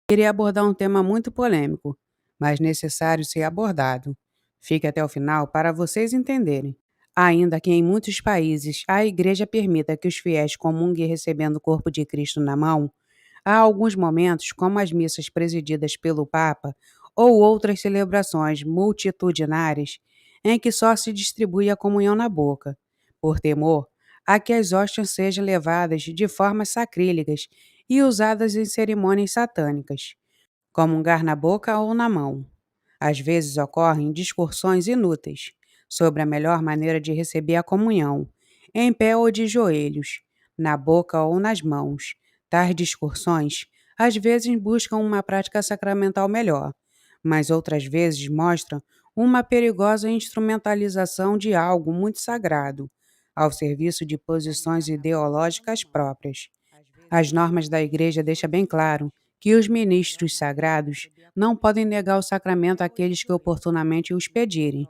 Queria abordar um tema muito polêmico, mas necessário ser abordado. Fique até o final para vocês entenderem. Ainda que em muitos países a igreja permita que os fiéis comunguem recebendo o corpo de Cristo na mão, há alguns momentos, como as missas presididas pelo Papa ou outras celebrações multitudinárias, em que só se distribui a comunhão na boca, por temor a que as hóstias sejam levadas de formas sacrílegas e usadas em cerimônias satânicas, comungar na boca ou na mão. Às vezes ocorrem discussões inúteis sobre a melhor maneira de receber a comunhão, em pé ou de joelhos, na boca ou nas mãos. Tais discussões às vezes buscam uma prática sacramental melhor, mas outras vezes mostram uma perigosa instrumentalização de algo muito sagrado, ao serviço de posições ideológicas próprias. As normas da Igreja deixam bem claro que os ministros sagrados não podem negar o sacramento àqueles que oportunamente os pedirem,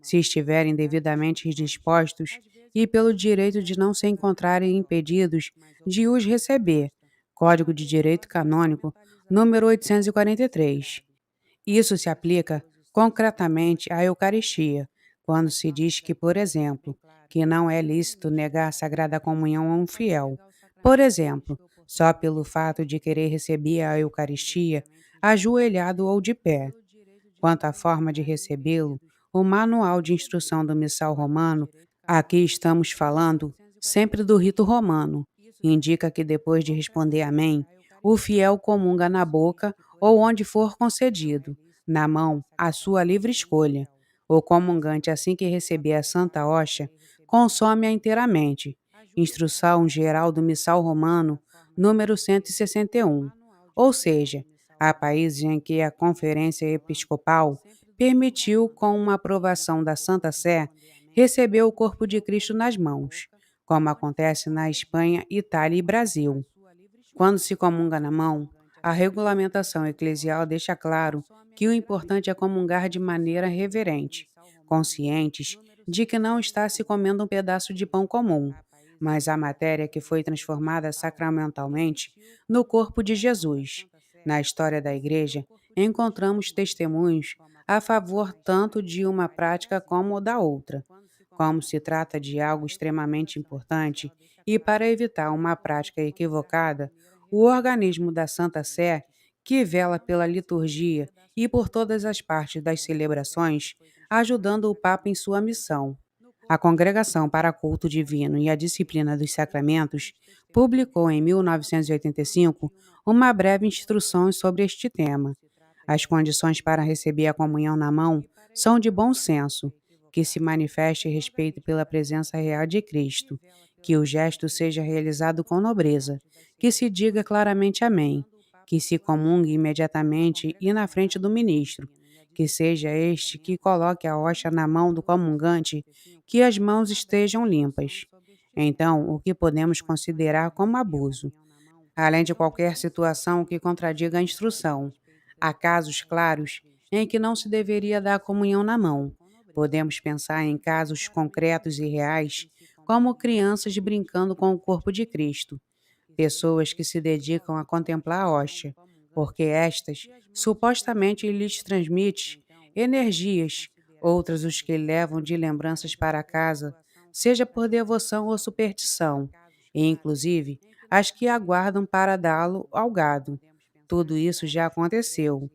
se estiverem devidamente dispostos e pelo direito de não se encontrarem impedidos de os receber. Código de Direito Canônico, número 843. Isso se aplica concretamente à Eucaristia, quando se diz que, por exemplo, que não é lícito negar a Sagrada Comunhão a um fiel. Por exemplo, só pelo fato de querer receber a Eucaristia ajoelhado ou de pé. Quanto à forma de recebê-lo, o Manual de Instrução do Missal Romano, aqui estamos falando sempre do rito romano, indica que depois de responder Amém, o fiel comunga na boca ou onde for concedido, na mão, à sua livre escolha. O comungante, assim que receber a Santa Hóstia, consome-a inteiramente. Instrução Geral do Missal Romano, número 161. Ou seja, há países em que a Conferência Episcopal permitiu, com uma aprovação da Santa Sé, receber o corpo de Cristo nas mãos, como acontece na Espanha, Itália e Brasil. Quando se comunga na mão, a regulamentação eclesial deixa claro que o importante é comungar de maneira reverente, conscientes de que não está se comendo um pedaço de pão comum, mas a matéria que foi transformada sacramentalmente no corpo de Jesus. Na história da Igreja, encontramos testemunhos a favor tanto de uma prática como da outra. Como se trata de algo extremamente importante e para evitar uma prática equivocada, o organismo da Santa Sé, que vela pela liturgia e por todas as partes das celebrações, ajudando o Papa em sua missão. A Congregação para Culto Divino e a Disciplina dos Sacramentos publicou em 1985 uma breve instrução sobre este tema. As condições para receber a comunhão na mão são de bom senso, que se manifeste respeito pela presença real de Cristo, que o gesto seja realizado com nobreza, que se diga claramente amém, que se comungue imediatamente e na frente do ministro, que seja este que coloque a hóstia na mão do comungante, que as mãos estejam limpas. Então, o que podemos considerar como abuso? Além de qualquer situação que contradiga a instrução. Há casos claros em que não se deveria dar a comunhão na mão. Podemos pensar em casos concretos e reais, como crianças brincando com o corpo de Cristo, pessoas que se dedicam a contemplar a hóstia, porque estas supostamente lhes transmite energias, outras os que levam de lembranças para casa, seja por devoção ou superstição, e inclusive as que aguardam para dá-lo ao gado. Tudo isso já aconteceu.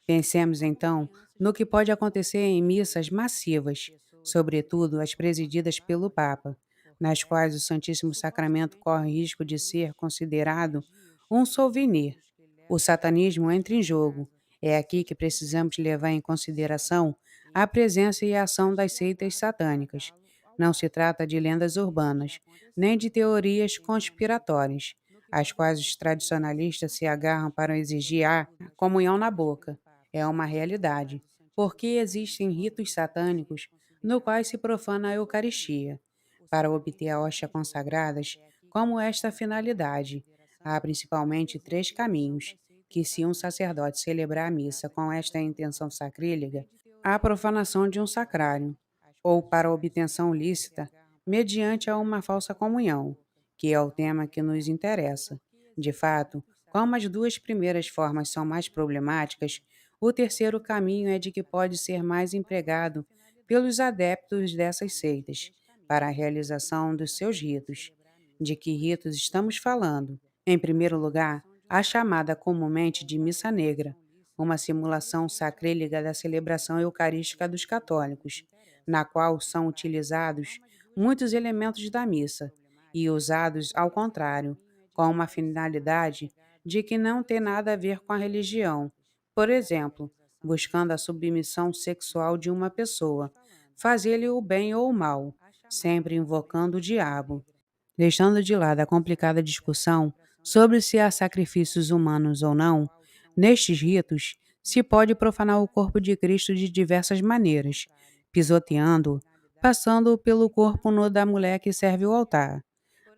Pensemos então no que pode acontecer em missas massivas, sobretudo as presididas pelo Papa, nas quais o Santíssimo Sacramento corre risco de ser considerado um souvenir. O satanismo entra em jogo. É aqui que precisamos levar em consideração a presença e a ação das seitas satânicas. Não se trata de lendas urbanas, nem de teorias conspiratórias, às quais os tradicionalistas se agarram para exigir a comunhão na boca. É uma realidade, porque existem ritos satânicos no quais se profana a Eucaristia. Para obter a hóstia consagradas, como esta finalidade, há principalmente três caminhos, que se um sacerdote celebrar a missa com esta intenção sacrílega, a profanação de um sacrário, ou para a obtenção lícita, mediante a uma falsa comunhão, que é o tema que nos interessa. De fato, Como as duas primeiras formas são mais problemáticas, o terceiro caminho é de que pode ser mais empregado pelos adeptos dessas seitas para a realização dos seus ritos. De que ritos estamos falando? Em primeiro lugar, a chamada comumente de missa negra, uma simulação sacrílega da celebração eucarística dos católicos, na qual são utilizados muitos elementos da missa e usados ao contrário, com uma finalidade de que não tem nada a ver com a religião. Por exemplo, buscando a submissão sexual de uma pessoa, fazer-lhe o bem ou o mal, sempre invocando o diabo. Deixando de lado a complicada discussão sobre se há sacrifícios humanos ou não, nestes ritos se pode profanar o corpo de Cristo de diversas maneiras, pisoteando-o, passando-o pelo corpo nu da mulher que serve o altar.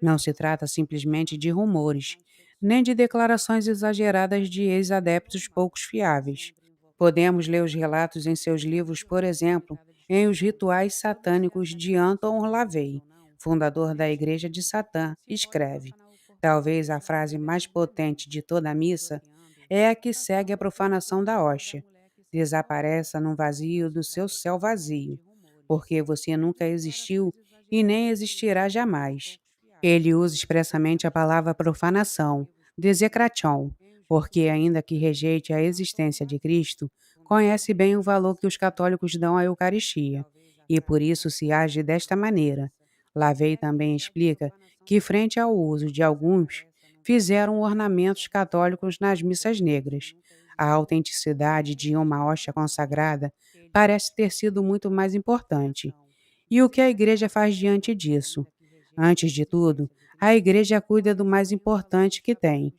Não se trata simplesmente de rumores, nem de declarações exageradas de ex-adeptos poucos fiáveis. Podemos ler os relatos em seus livros, por exemplo, em Os Rituais Satânicos de Anton LaVey, fundador da Igreja de Satã, escreve: talvez a frase mais potente de toda a missa é a que segue a profanação da hóstia. Desapareça num vazio do seu céu vazio, porque você nunca existiu e nem existirá jamais. Ele usa expressamente a palavra profanação, desecration, porque, ainda que rejeite a existência de Cristo, conhece bem o valor que os católicos dão à Eucaristia, e por isso se age desta maneira. Lavey também explica que, frente ao uso de alguns, fizeram ornamentos católicos nas missas negras. A autenticidade de uma hóstia consagrada parece ter sido muito mais importante. E o que a igreja faz diante disso? Antes de tudo, a igreja cuida do mais importante que tem,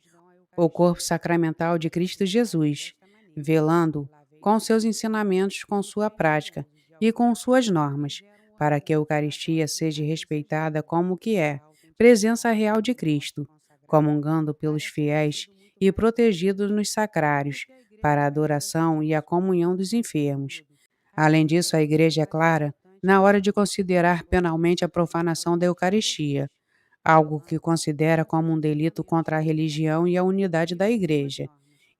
o corpo sacramental de Cristo Jesus, velando com seus ensinamentos, com sua prática e com suas normas, para que a Eucaristia seja respeitada como que é, presença real de Cristo, comungando pelos fiéis e protegido nos sacrários, para a adoração e a comunhão dos enfermos. Além disso, a Igreja é clara na hora de considerar penalmente a profanação da Eucaristia, algo que considera como um delito contra a religião e a unidade da Igreja,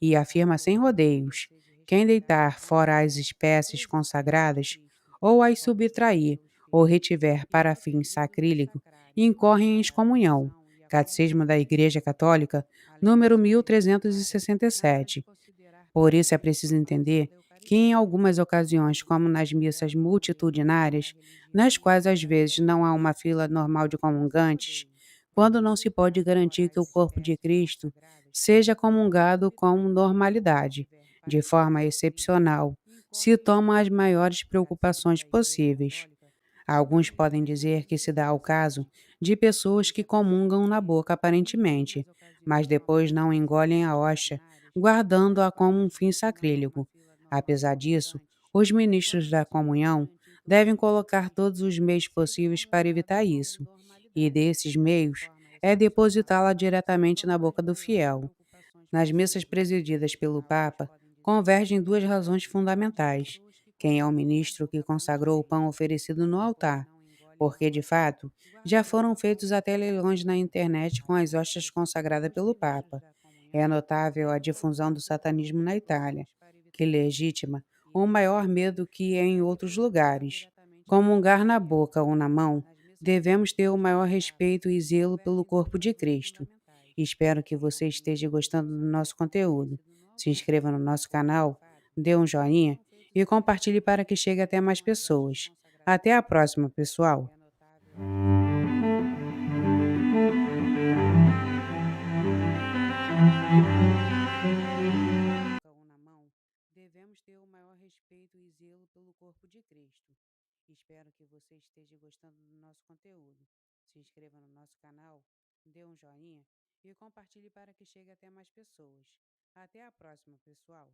e afirma sem rodeios: quem deitar fora as espécies consagradas, ou as subtrair, ou retiver para fim sacrílego, incorre em excomunhão. Catecismo da Igreja Católica, número 1367. Por isso é preciso entender que, em algumas ocasiões, como nas missas multitudinárias, nas quais às vezes não há uma fila normal de comungantes, quando não se pode garantir que o corpo de Cristo seja comungado com normalidade, de forma excepcional, se tomam as maiores preocupações possíveis. Alguns podem dizer que se dá o caso de pessoas que comungam na boca aparentemente, mas depois não engolem a hóstia, guardando-a como um fim sacrílego. Apesar disso, os ministros da comunhão devem colocar todos os meios possíveis para evitar isso, e desses meios é depositá-la diretamente na boca do fiel. Nas missas presididas pelo Papa, convergem duas razões fundamentais: quem é o ministro que consagrou o pão oferecido no altar, porque, de fato, já foram feitos até leilões na internet com as hóstias consagradas pelo Papa. É notável a difusão do satanismo na Itália, que legitima um maior medo que em outros lugares. Comungar na boca ou na mão, devemos ter o maior respeito e zelo pelo corpo de Cristo. Espero que você esteja gostando do nosso conteúdo. Se inscreva no nosso canal, dê um joinha e compartilhe para que chegue até mais pessoas. Até a próxima, pessoal! Ou na mão, devemos ter o maior respeito e zelo pelo corpo de Cristo. Espero que você esteja gostando do nosso conteúdo. Se inscreva no nosso canal, dê um joinha e compartilhe para que chegue até mais pessoas. Até a próxima, pessoal!